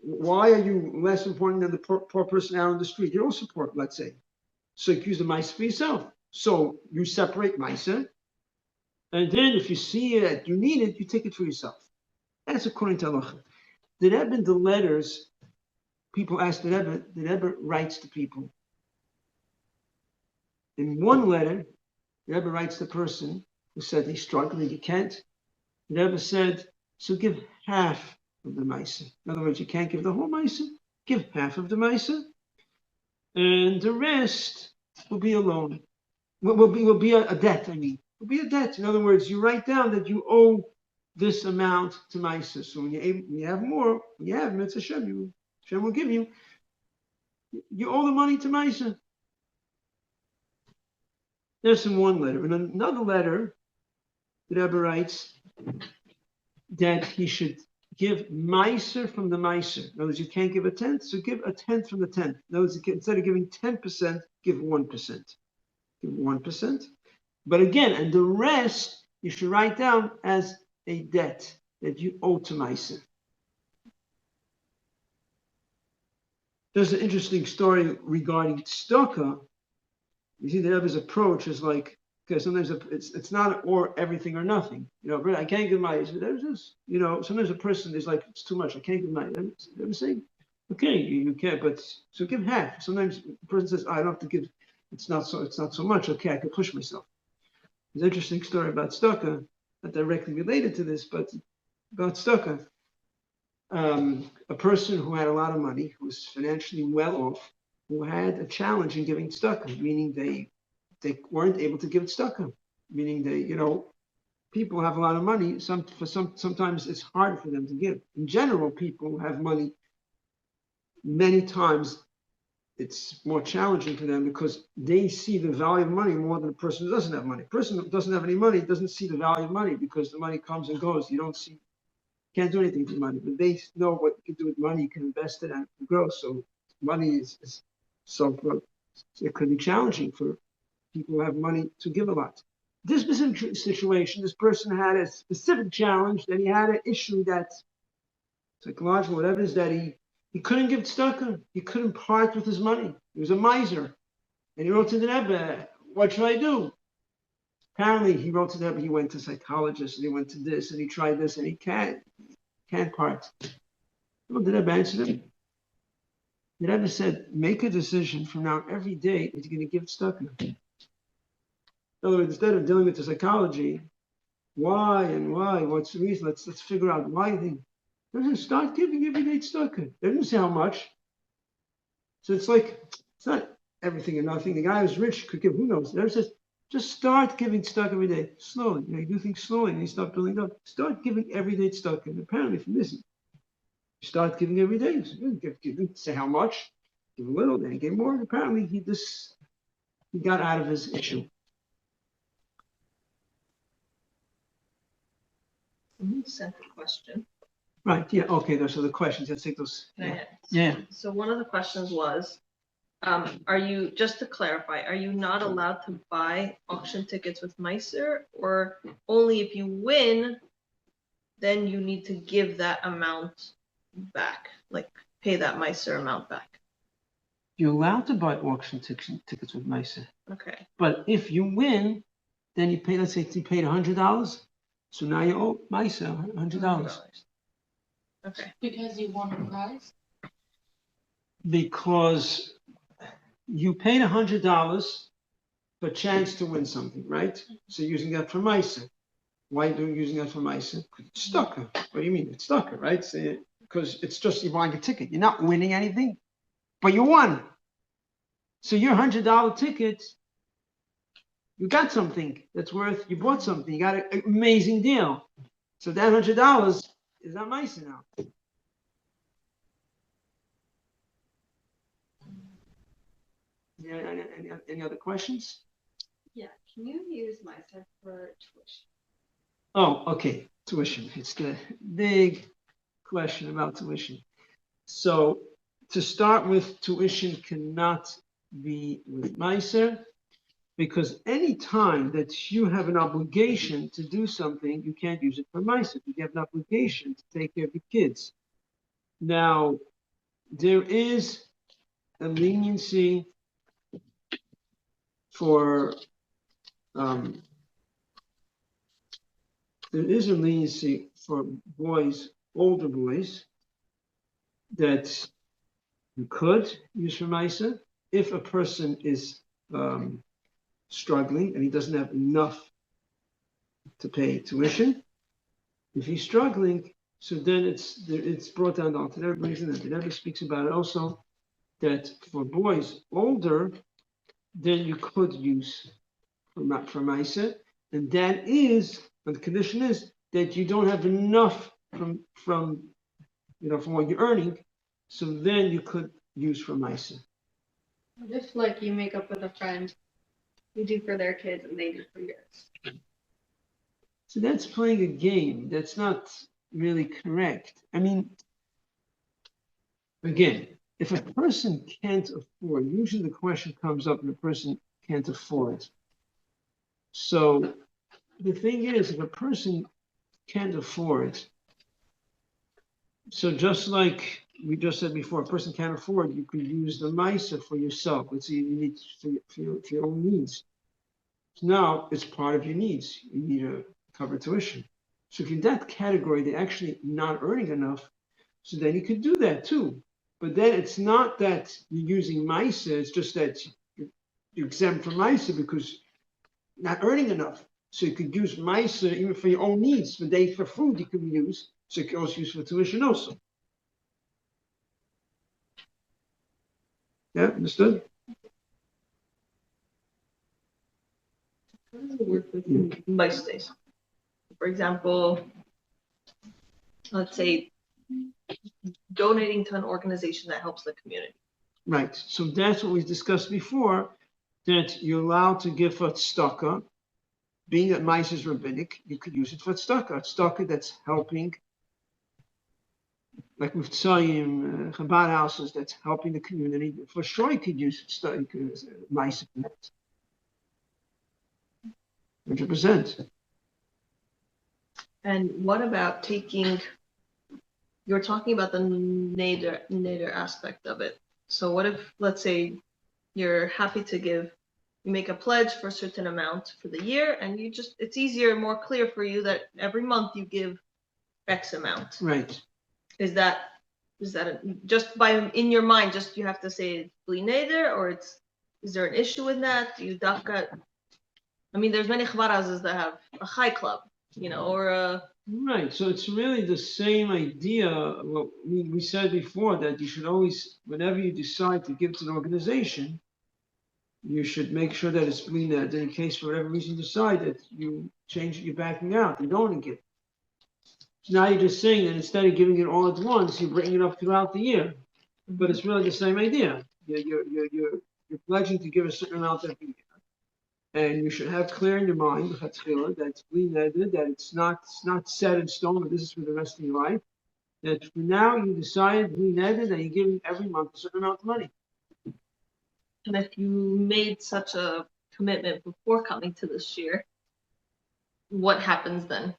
S2: Why are you less important than the poor person out on the street? You're also poor, let's say. So you use the Maaser for yourself. So you separate Maaser, and then if you see that you need it, you take it for yourself. That's according to halacha. The Rebbe in the letters, people ask the Rebbe writes to people. In one letter, the Rebbe writes to the person who said he's struggling, he can't. The Rebbe said, so give half of the Maaser. In other words, you can't give the whole Maaser, give half of the Maaser, and the rest will be a loan. will be a debt. I mean, will be a debt. In other words, you write down that you owe this amount to Maaser. So when you have more, when you have Mitzvah Hashem, Hashem will give you. You owe the money to Maaser. There's one letter. In another letter, the Rabbi writes that he should give Maaser from the Maaser. In other words, you can't give a tenth, so give a tenth from the tenth. In other words, instead of giving 10%, give 1%. Give 1%. But again, and the rest you should write down as a debt that you owe to Maaser. There's an interesting story regarding Tzeddakah. You see, the Rebbe's approach is like, okay, sometimes it's not or everything or nothing. You know, I can't give Maaser. There's just, you know, sometimes a person is like, it's too much. I can't give Maaser. I'm saying, okay, you can't, but so give half. Sometimes a person says, I don't have to give. It's not so much. Okay, I can push myself. There's an interesting story about Tzeddakah, not directly related to this, but about Tzeddakah. A person who had a lot of money, who was financially well off, who had a challenge in giving tzedakah, meaning they weren't able to give tzedakah, meaning they, you know, people have a lot of money. Sometimes it's hard for them to give. In general, people who have money, many times it's more challenging for them because they see the value of money more than a person who doesn't have money. A person who doesn't have any money doesn't see the value of money because the money comes and goes. You can't do anything with money, but they know what you can do with money. You can invest it and it grows. So money is so it could be challenging for people who have money to give a lot. This specific situation, this person had a specific challenge, that he had an issue that's psychological, whatever it is, that he couldn't give tzedakah. He couldn't part with his money. He was a miser. And he wrote to the Rebbe, what should I do? Apparently, he wrote to the Rebbe, he went to psychologists, and he went to this, and he tried this, and he can't part. Well, the Rebbe answered him. The Rebbe said, make a decision from now every day that you're going to give tzedakah. In other words, instead of dealing with the psychology, why, what's the reason, let's figure out why thing. Start giving every day tzedakah. They didn't say how much. So it's like, it's not everything or nothing. The guy who's rich could give, who knows? The Rebbe says, just start giving tzedakah every day, slowly. You do things slowly, and you start building up. Start giving every day tzedakah. And apparently from this, you start giving every day. So you didn't say how much, give a little, then he gave more. And apparently he got out of his issue.
S1: Sent a question.
S2: Right, yeah, okay, those are the questions. Let's take those. Yeah.
S1: So one of the questions was, are you, just to clarify, are you not allowed to buy auction tickets with Maaser, or only if you win, then you need to give that amount back, like pay that Maaser amount back?
S2: You're allowed to buy auction tickets with Maaser.
S1: Okay.
S2: But if you win, then you pay, let's say you paid $100, so now you owe Maaser $100.
S1: Okay.
S3: Because you won a prize?
S2: Because you paid $100 for a chance to win something, right? So you're using that for Maaser. Why are you using that for Maaser? It's tzedakah. What do you mean? It's tzedakah, right? Because it's just you're buying a ticket. You're not winning anything, but you won. So your $100 ticket, you got something that's worth, you bought something, you got an amazing deal. So that $100 is not Maaser now. Yeah, any other questions?
S4: Yeah, can you use Maaser for tuition?
S2: Oh, okay, tuition. It's the big question about tuition. So to start with, tuition cannot be with Maaser, because any time that you have an obligation to do something, you can't use it for Maaser. You have an obligation to take care of your kids. Now, there is a leniency for boys, older boys, that you could use for Maaser if a person is struggling and he doesn't have enough to pay tuition. If he's struggling, so then it's brought down to everybody. The Rebbe speaks about it also, that for boys older, then you could use for Maaser, and that is, but the condition is that you don't have enough from what you're earning, so then you could use for Maaser.
S4: Just like you make up with a friend, you do for their kids and they do for yours.
S2: So that's playing a game. That's not really correct. I mean, again, if a person can't afford, usually the question comes up when a person can't afford. So the thing is, if a person can't afford, so just like we just said before, a person can't afford, you could use the Maaser for yourself. Let's say you need for your own needs. So now it's part of your needs. You need to cover tuition. So if in that category, they're actually not earning enough, so then you could do that too. But then it's not that you're using Maaser, it's just that you're exempt from Maaser because you're not earning enough. So you could use Maaser even for your own needs. For days for food, you could use. So you can also use for tuition also. Yeah, understood?
S1: How does it work with vice days? For example, let's say donating to an organization that helps the community.
S2: Right. So that's what we discussed before, that you're allowed to give for tzedakah. Being that Maaser is rabbinic, you could use it for tzedakah. Tzedakah that's helping, like with Tzayim, Chabad houses, that's helping the community. For sure, you could use Maaser for that. 100%.
S1: And what about you're talking about the nader aspect of it. So what if, let's say, you're happy to give, you make a pledge for a certain amount for the year, and it's easier, more clear for you that every month you give X amount.
S2: Right.
S1: Is that just in your mind, just you have to say bli neder, or is there an issue with that? Do you dafka? I mean, there's many chabad houses that have a chai club, or a.
S2: Right. So it's really the same idea. What we said before, that you should always, whenever you decide to give to an organization, you should make sure that it's bli neder. In case for whatever reason you decide that you change it, you're backing out, you don't want to give. So now you're just saying that instead of giving it all at once, you're bringing it up throughout the year. But it's really the same idea. You're pledging to give a certain amount every year. And you should have clear in your mind that it's bli neder, that it's not set in stone, but this is for the rest of your life. That for now you decide bli neder that you're giving every month a certain amount of money.
S1: And if you made such a commitment before coming to this year, what happens then?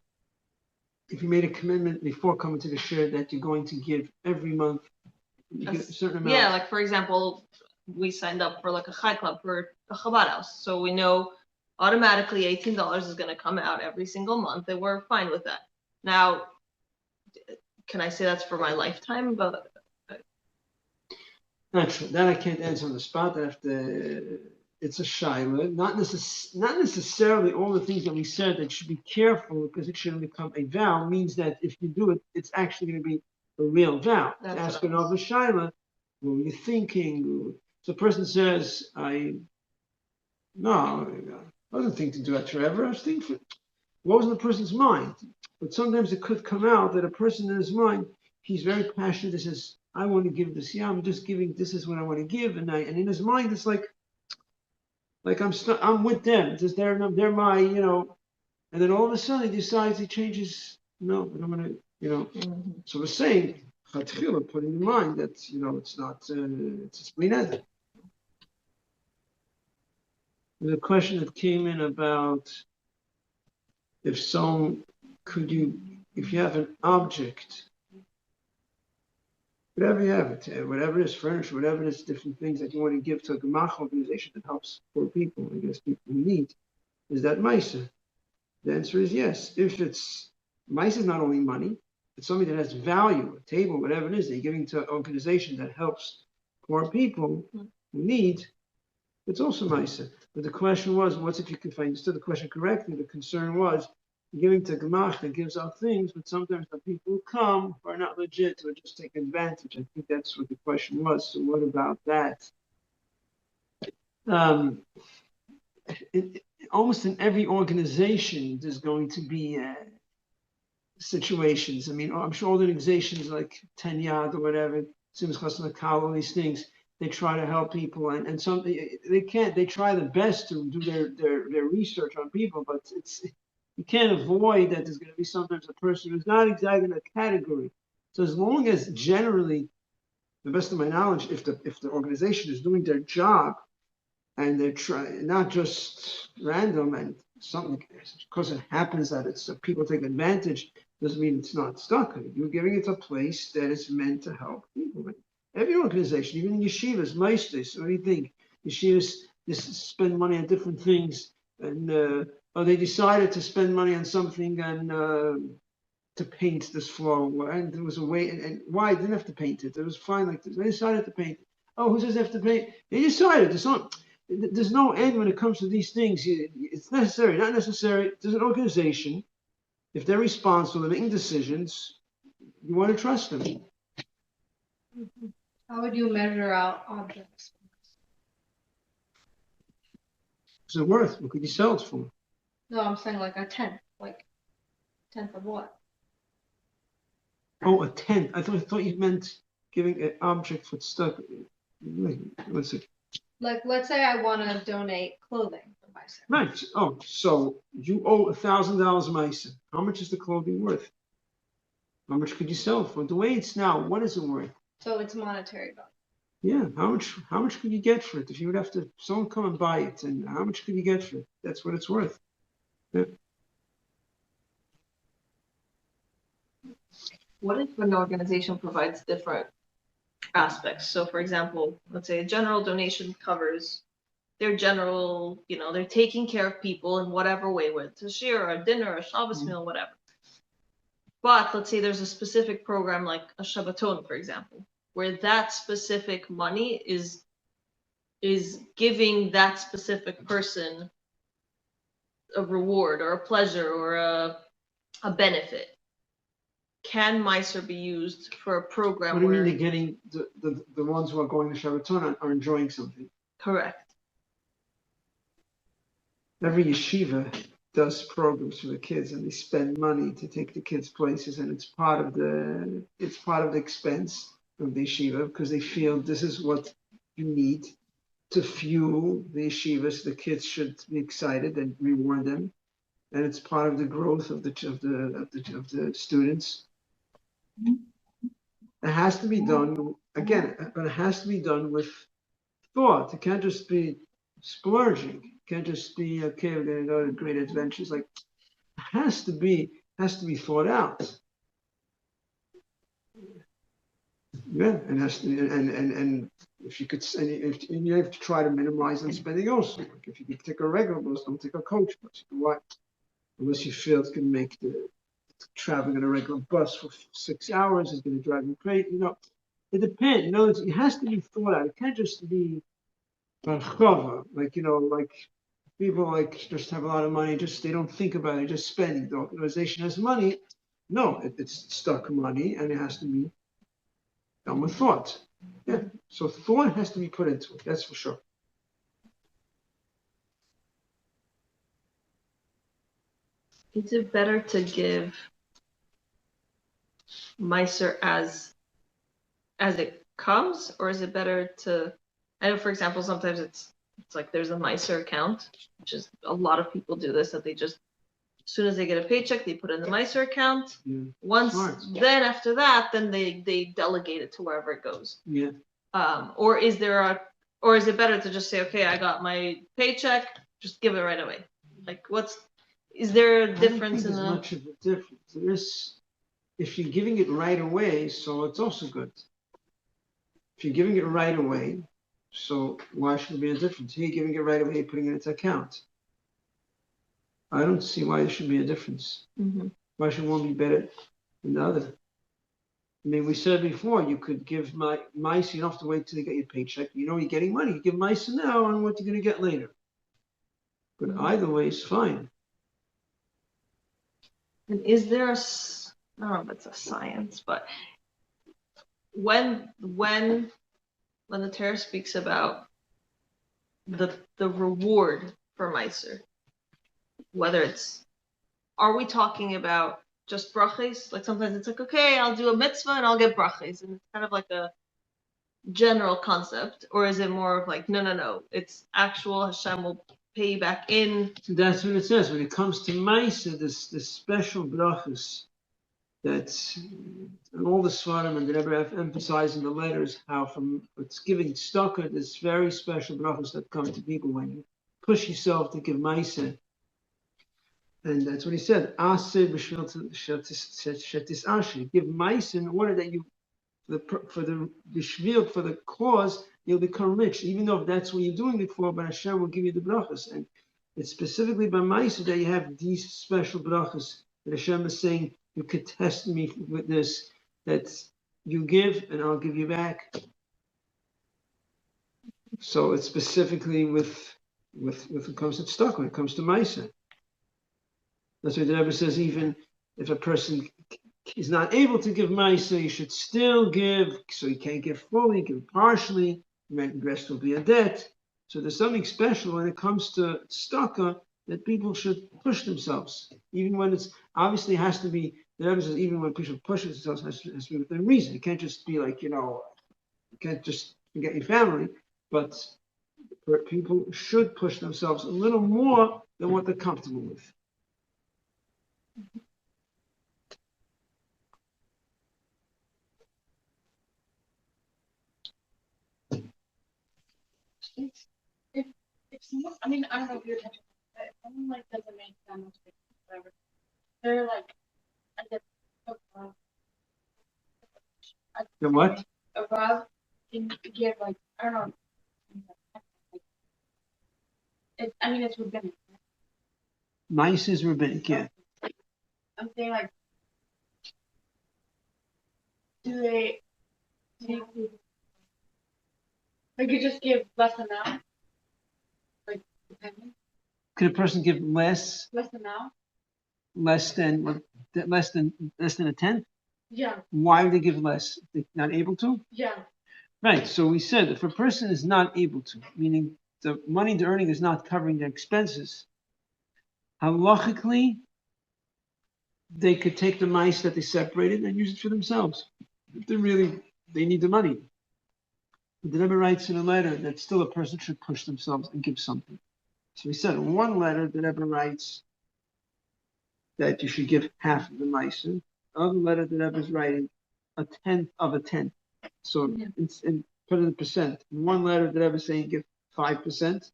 S2: If you made a commitment before coming to the share that you're going to give every month a certain amount.
S1: Yeah, like for example, we signed up for like a chai club for a Chabad house, so we know automatically $18 is going to come out every single month, and we're fine with that. Now, can I say that's for my lifetime? But
S2: not true. That I can't answer on the spot. It's a shaila. Not necessarily all the things that we said that you should be careful because it shouldn't become a vow. Means that if you do it, it's actually going to be a real vow. Ask another shaila. What were you thinking? So the person says, I wasn't thinking to do that forever. I was thinking, what was in the person's mind? But sometimes it could come out that a person in his mind, he's very passionate. He says, I want to give this. Yeah, I'm just giving. This is what I want to give. And in his mind, it's like I'm with them. It's just they're my, And then all of a sudden he decides, he changes. No, but I'm going to, So we're saying, putting in mind that, it's not, it's bli neder. There's a question that came in about if you have an object, whatever you have, whatever it is, furniture, whatever it is, different things that you want to give to a gemach organization that helps poor people, I guess people who need, is that Maaser? The answer is yes. If it's Maaser is not only money, it's something that has value, a table, whatever it is, that you're giving to an organization that helps poor people who need, it's also Maaser. But the question was, if I understood the question correctly, the concern was giving to gemach that gives out things, but sometimes the people who come are not legit or just take advantage. I think that's what the question was. So what about that? almost in every organization, there's going to be situations. I mean, I'm sure organizations like 10 Yard or whatever, Sims Chasna all these things, they try to help people, and some they try the best to do their research on people, but you can't avoid that there's going to be sometimes a person who's not exactly in a category. So as long as generally, the best of my knowledge, if the organization is doing their job and they're trying not just random and something because it happens that it's people take advantage, doesn't mean it's not stuck. You're giving it a place that is meant to help people. Every organization, even in yeshivas, meistes, what do you think? Yeshivas spend money on different things, and they decided to spend money on something and to paint this floor, and there was a way, and why? They didn't have to paint it. It was fine like this. They decided to paint it. Oh, who says they have to paint? They decided. There's no end when it comes to these things. It's necessary, not necessary. There's an organization. If they're responsible, they're making decisions, you want to trust them.
S4: How would you measure out objects?
S2: What's it worth? What could you sell it for?
S4: No, I'm saying like a tenth. Like tenth of what?
S2: Oh, a tenth. I thought you meant giving an object for stuff. Let's see.
S4: Like, let's say I want to donate clothing for myself.
S2: Right. Oh, so you owe $1,000 Maaser. How much is the clothing worth? How much could you sell it for? The way it's now, what is it worth?
S4: So it's monetary value.
S2: Yeah. How much could you get for it if you would have to someone come and buy it? And how much could you get for it? That's what it's worth. Yeah.
S1: What if an organization provides different aspects? So for example, let's say a general donation covers their general, they're taking care of people in whatever way, whether it's a shir, a dinner, a Shabbos meal, whatever. But let's say there's a specific program like a Shabbaton, for example, where that specific money is giving that specific person a reward or a pleasure or a benefit. Can Maaser be used for a program?
S2: What do you mean they're getting the ones who are going to Shabbaton are enjoying something?
S1: Correct.
S2: Every yeshiva does programs for the kids, and they spend money to take the kids places, and it's part of the expense of the yeshiva because they feel this is what you need to fuel the yeshiva. So the kids should be excited and reward them, and it's part of the growth of the students. It has to be done again, but it has to be done with thought. It can't just be splurging. It can't just be okay. We're going to go to great adventures. Like it has to be thought out. Yeah, and has to and if you could, and you have to try to minimize on spending also. Like if you could take a regular bus, don't take a coach bus. You know what? Unless you feel it's going to make the traveling on a regular bus for 6 hours is going to drive you crazy. It depends. It has to be thought out. It can't just be like people like just have a lot of money, just they don't think about it, just spending. The organization has money. No, it's stuck money, and it has to be done with thought. Yeah. So thought has to be put into it. That's for sure.
S1: Is it better to give Maaser as it comes, or is it better to? I know, for example, sometimes it's like there's a Maaser account, which is a lot of people do this. That they just as soon as they get a paycheck, they put in the Maaser account.
S2: Yeah.
S1: Once,
S2: Smart.
S1: then after that, then they delegate it to wherever it goes.
S2: Yeah.
S1: Or is it better to just say, okay, I got my paycheck, just give it right away? Like, is there a difference in the?
S2: Much of a difference. There is, if you're giving it right away, so it's also good. If you're giving it right away, so why should there be a difference? Here, you're giving it right away, you're putting it into account. I don't see why there should be a difference.
S1: Mm-hmm.
S2: Why should one be better than the other? I mean, we said before, you could give Maaser, you don't have to wait till you get your paycheck. You know you're getting money. You give Maaser now on what you're going to get later. But either way is fine.
S1: And is there I don't know if it's a science, but when the Torah speaks about the reward for Maaser, whether it's, are we talking about just brachas? Like sometimes it's like, okay, I'll do a mitzvah and I'll get brachas, and it's kind of like a general concept, or is it more of like, no, it's actual Hashem will pay you back in.
S2: So that's what it says. When it comes to Maaser, this special brachas that's and all the svarim, and they never emphasize in the letters how from it's giving tzedakah, this very special brachas that come to people when you push yourself to give Maaser. And that's what he said. Aser b'shvil shetis asher. Give Maaser in order that you, for the cause, you'll become rich. Even though if that's what you're doing it for, but Hashem will give you the brachas. And it's specifically by Maaser that you have these special brachas that Hashem is saying, you could test me with this, that you give and I'll give you back. So it's specifically with when it comes to tzedakah, when it comes to Maaser. That's why the Rebbe says even if a person is not able to give Maaser, you should still give. So you can't give fully, give partially. The rest will be a debt. So there's something special when it comes to tzedakah that people should push themselves, even when it's obviously has to be. The Rebbe says even when people push themselves, has to be within reason. It can't just be like you can't just forget your family, but people should push themselves a little more than what they're comfortable with.
S3: If someone, I mean, I don't know if you're touching, but if someone like doesn't make that much difference, whatever, they're like, I guess,
S2: The what?
S3: a Rav can give like, I don't know. I mean, it's rabbinic.
S2: Maaser is rabbinic, yeah.
S3: I'm saying like, do they like you just give less amount? Like, depending?
S2: Could a person give less
S3: Amount?
S2: less than a tenth?
S3: Yeah.
S2: Why would they give less? They're not able to?
S3: Yeah.
S2: Right. So we said if a person is not able to, meaning the money they're earning is not covering their expenses, halachically, they could take the mice that they separated and use it for themselves. If they need the money. But the Rebbe writes in a letter that still a person should push themselves and give something. So he said in one letter, the Rebbe writes that you should give half of the mice. The other letter, the Rebbe is writing a tenth of a tenth. So it's put in percent. In one letter, the Rebbe is saying give 5%,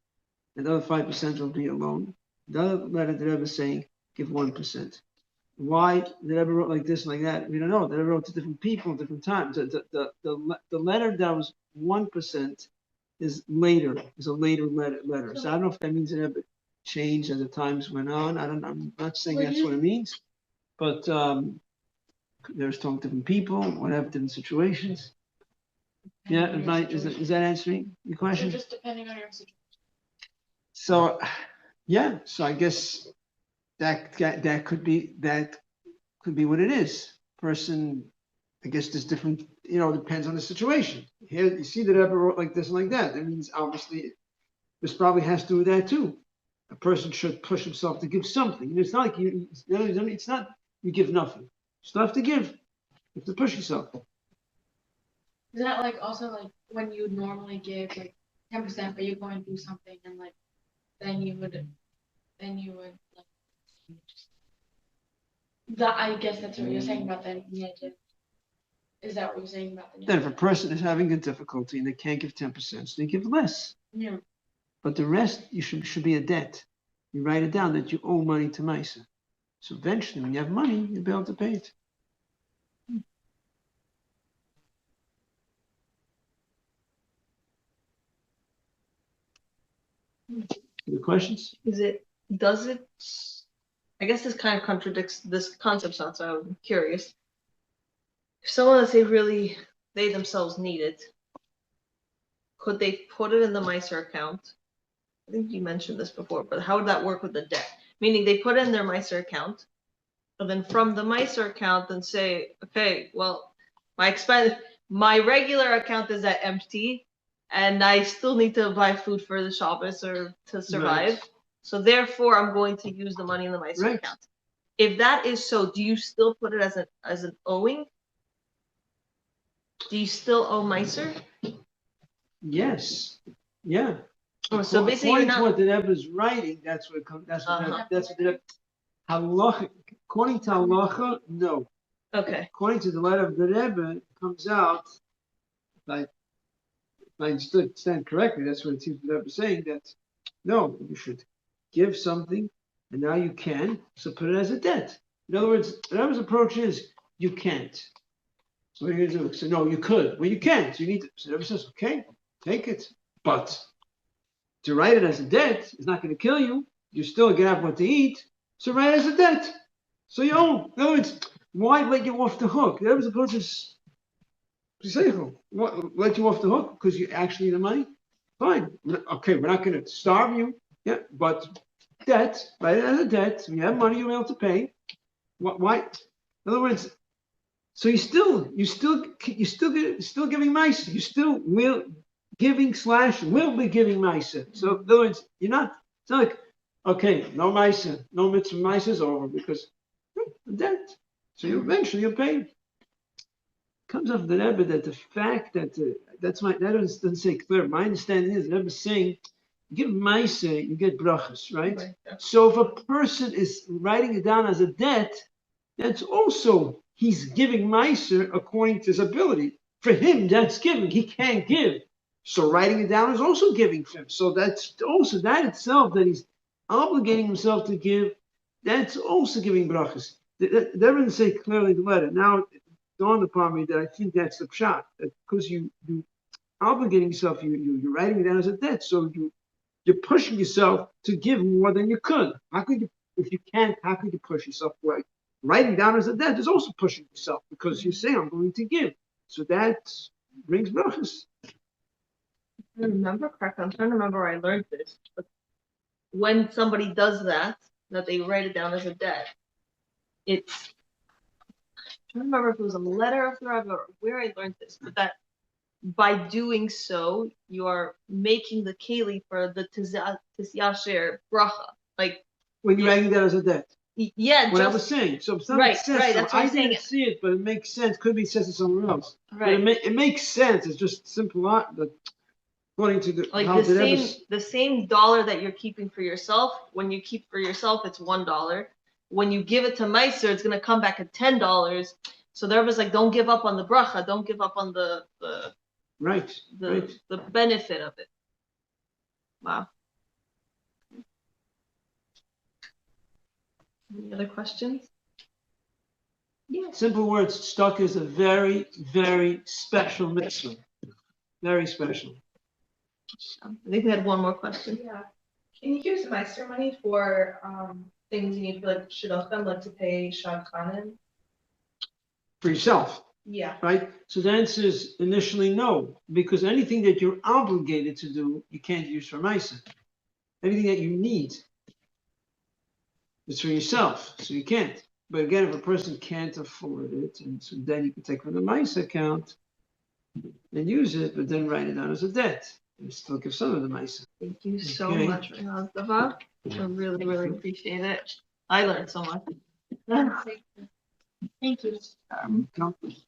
S2: and the other 5% will be a loan. The other letter, the Rebbe is saying give 1%. Why the Rebbe wrote like this and like that? We don't know. The Rebbe wrote to different people, different times. The letter that was 1% is a later letter. So I don't know if that means the Rebbe changed as the times went on. I'm not saying that's what it means, but there's talking to different people, whatever, different situations. Yeah, is that answering your question?
S3: So just depending on your situation.
S2: So, yeah. So I guess that could be what it is. Person, I guess there's different. Depends on the situation. Here you see that Rebbe wrote like this and like that. That means obviously this probably has to do with that too. A person should push himself to give something. It's not like it's not you give nothing. You still have to give. You have to push yourself.
S3: Is that like also like when you normally give like 10%, but you're going through something and like then you would like that? I guess that's what you're saying about the negative. Is that what you're saying about the
S2: Then if a person is having a difficulty and they can't give 10%, so they give less.
S3: Yeah.
S2: But the rest you should be a debt. You write it down that you owe money to Maaser. So eventually, when you have money, you'll be able to pay it. Any questions?
S1: I guess this kind of contradicts this concept, so I'm curious. If someone, let's say, really, they themselves need it, could they put it in the Maaser account? I think you mentioned this before, but how would that work with the debt? Meaning they put in their Maaser account, but then from the Maaser account, then say, okay, well, my regular account is at empty, and I still need to buy food for the Shabbos or to survive.
S2: Right.
S1: So therefore, I'm going to use the money in the Maaser
S2: Right.
S1: account. If that is so, do you still put it as an owing? Do you still owe Maaser?
S2: Yes. Yeah.
S1: Oh, so basically you're
S2: According to
S1: not.
S2: what the Rebbe is writing, that's what it comes. That's what
S1: Uh-huh.
S2: that's what the Rebbe. Halacha. According to halacha, no.
S1: Okay.
S2: According to the letter of the Rebbe, it comes out. If I understand correctly, that's what it seems the Rebbe is saying. That no, you should give something, and now you can, so put it as a debt. In other words, the Rebbe's approach is you can't. So what are you gonna do? So no, you could. Well, you can't. You need to. So the Rebbe says, okay, take it, but to write it as a debt is not going to kill you. You're still going to have what to eat. So write it as a debt. So you own. In other words, why let you off the hook? The Rebbe's approach is let you off the hook because you actually need the money. Fine. Okay, we're not going to starve you. Yeah, but debt, write it as a debt. When you have money, you're able to pay. Why? In other words, so you're still giving Maaser. You still will giving / will be giving Maaser. So in other words, you're not. It's not like okay, no Maaser, no mitzvah Maaser is over because debt. So you eventually you'll pay. Comes off the Rebbe that the fact that that's my that doesn't say clear. My understanding is the Rebbe is saying you give Maaser, you get brachas, right? So if a person is writing it down as a debt, that's also he's giving Maaser according to his ability. For him, that's giving. He can't give. So writing it down is also giving for him. So that's also that itself that he's obligating himself to give. That's also giving brachas. That doesn't say clearly the letter. Now it dawned upon me that I think that's the pshat. That because you obligating yourself, you're writing it down as a debt. So you're pushing yourself to give more than you could. How could you, if you can't, how could you push yourself away? Writing down as a debt is also pushing yourself because you say, I'm going to give. So that brings brachas.
S1: If I remember correctly, I'm trying to remember where I learned this. But when somebody does that they write it down as a debt, it's. I'm trying to remember if it was a letter of the Rabbi or where I learned this, but that by doing so, you are making the keli for the tisyasher bracha. Like
S2: when you're writing that as a debt.
S1: Yeah,
S2: what I was saying. So if
S1: right,
S2: says
S1: right.
S2: so,
S1: That's what
S2: I
S1: I'm saying.
S2: didn't see it, but it makes sense. Could be says it somewhere else.
S1: Right.
S2: But it makes sense. It's just simple. But according to the
S1: like
S2: how
S1: the same dollar that you're keeping for yourself. When you keep for yourself, it's $1. When you give it to Maaser, it's gonna come back at $10. So there was like, don't give up on the bracha. Don't give up on the
S2: right.
S1: the benefit of it. Wow. Any other questions?
S2: Yeah. Simple words. Tzeddakah is a very, very special mitzvah. Very special.
S1: I think we had one more question.
S5: Yeah. Can you use Maaser money for things you need for like shidduchim, like to pay shadchanim?
S2: For yourself.
S5: Yeah.
S2: Right? So the answer is initially no, because anything that you're obligated to do, you can't use for Maaser. Anything that you need is for yourself, so you can't. But again, if a person can't afford it, and so then you can take from the Maaser account and use it, but then write it down as a debt and still give some of the Maaser.
S1: Thank you so much for Osdoba. I really, really appreciate it. I learned so much.
S3: Thank you.
S2: Accomplished.